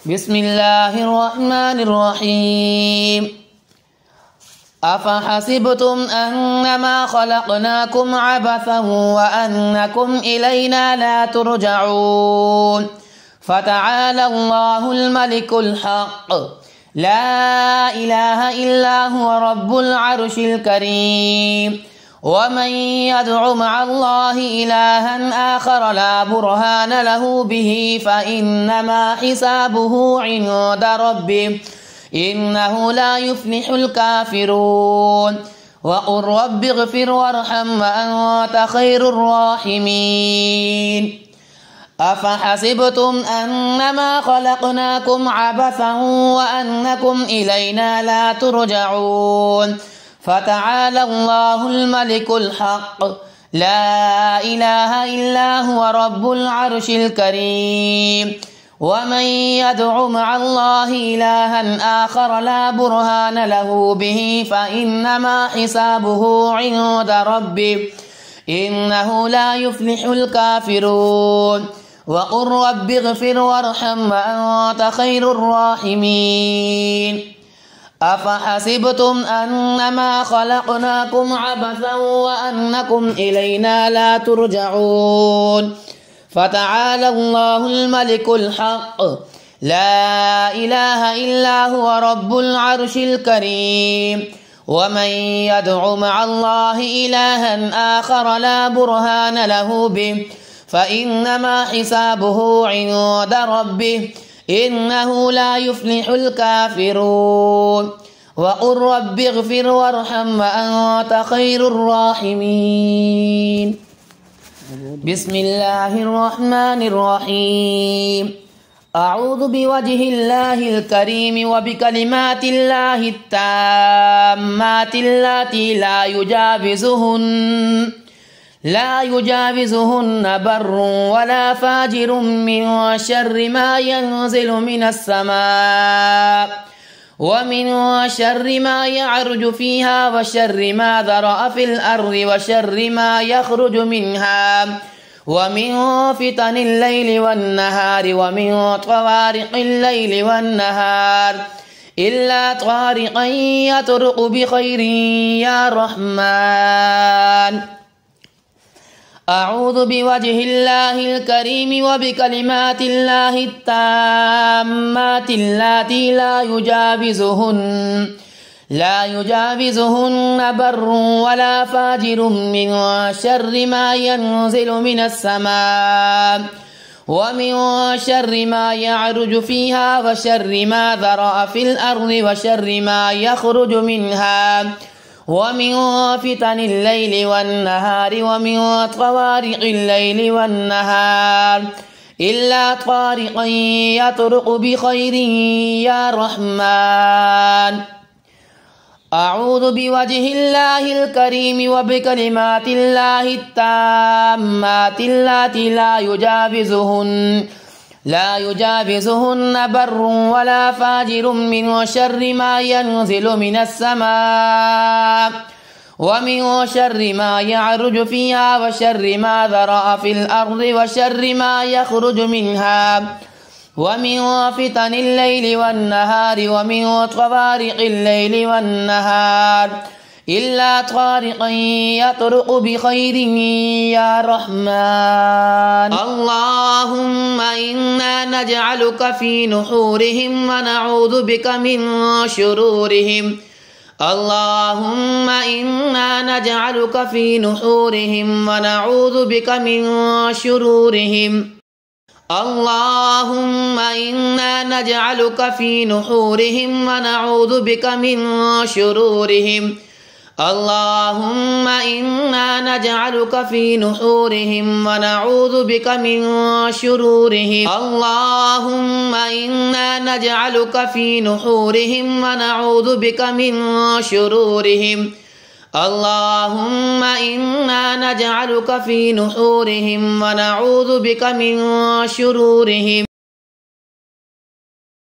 بسم الله الرحمن الرحيم أفحسبتم أنما خلقناكم عبثا وأنكم إلينا لا ترجعون فتعالى الله الملك الحق لا إله إلا هو رب العرش الكريم ومن يدع مع الله إلها آخر لا برهان له به فإنما حسابه عند ربه إنه لا يفلح الكافرون وقل رب اغفر وارحم وأنت خير الراحمين أفحسبتم أنما خلقناكم عبثا وأنكم إلينا لا ترجعون فتعالى الله الملك الحق لا إله إلا هو رب العرش الكريم ومن يدع مع الله إلها آخر لا برهان له به فإنما حسابه عند ربه إنه لا يفلح الكافرون وقل رب اغفر وارحم وأنت خير الراحمين أفحسبتم أنما خلقناكم عبثا وأنكم إلينا لا ترجعون فتعالى الله الملك الحق لا إله إلا هو رب العرش الكريم ومن يدع مع الله إلها آخر لا برهان له به فإنما حسابه عند ربه إنه لا يفلح الكافرون وقل رب اغفر وارحم وأنت خير الراحمين بسم الله الرحمن الرحيم أعوذ بوجه الله الكريم وبكلمات الله التامات اللاتي لا يجاوزهن بر ولا فاجر من شر ما ينزل من السماء ومن شر ما يعرج فيها وشر ما ذرأ في الأرض وشر ما يخرج منها ومن فتن الليل والنهار ومن طوارق الليل والنهار إلا طارقا يطرق بخير يا رحمن أعوذ بوجه الله الكريم وبكلمات الله التامات اللاتي لا يجاوزهن بر ولا فاجر من شر ما ينزل من السماء ومن شر ما يعرج فيها وشر ما ذرأ في الأرض وشر ما يخرج منها ومن فتن الليل والنهار ومن طوارق الليل والنهار إلا طارقا يطرق بخير يا رحمن أعوذ بوجه الله الكريم وبكلمات الله التامات اللاتي لا يجاوزهن بر ولا فاجر من شر ما ينزل من السماء ومن شر ما يعرج فيها وشر ما ذرأ في الأرض وشر ما يخرج منها ومن فتن الليل والنهار ومن طوارق الليل والنهار إلا طارقا يطرق بخير يا رحمن اللهم إنا نجعلك في نحورهم ونعوذ بك من شرورهم اللهم إنا نجعلك في نحورهم ونعوذ بك من شرورهم اللهم إنا نجعلك في نحورهم ونعوذ بك من شرورهم اللهم إنا نجعلك في نحورهم ونعوذ بك من شرورهم اللهم إنا نجعلك في نحورهم ونعوذ بك من شرورهم اللهم إنا نجعلك في نحورهم ونعوذ بك من شرورهم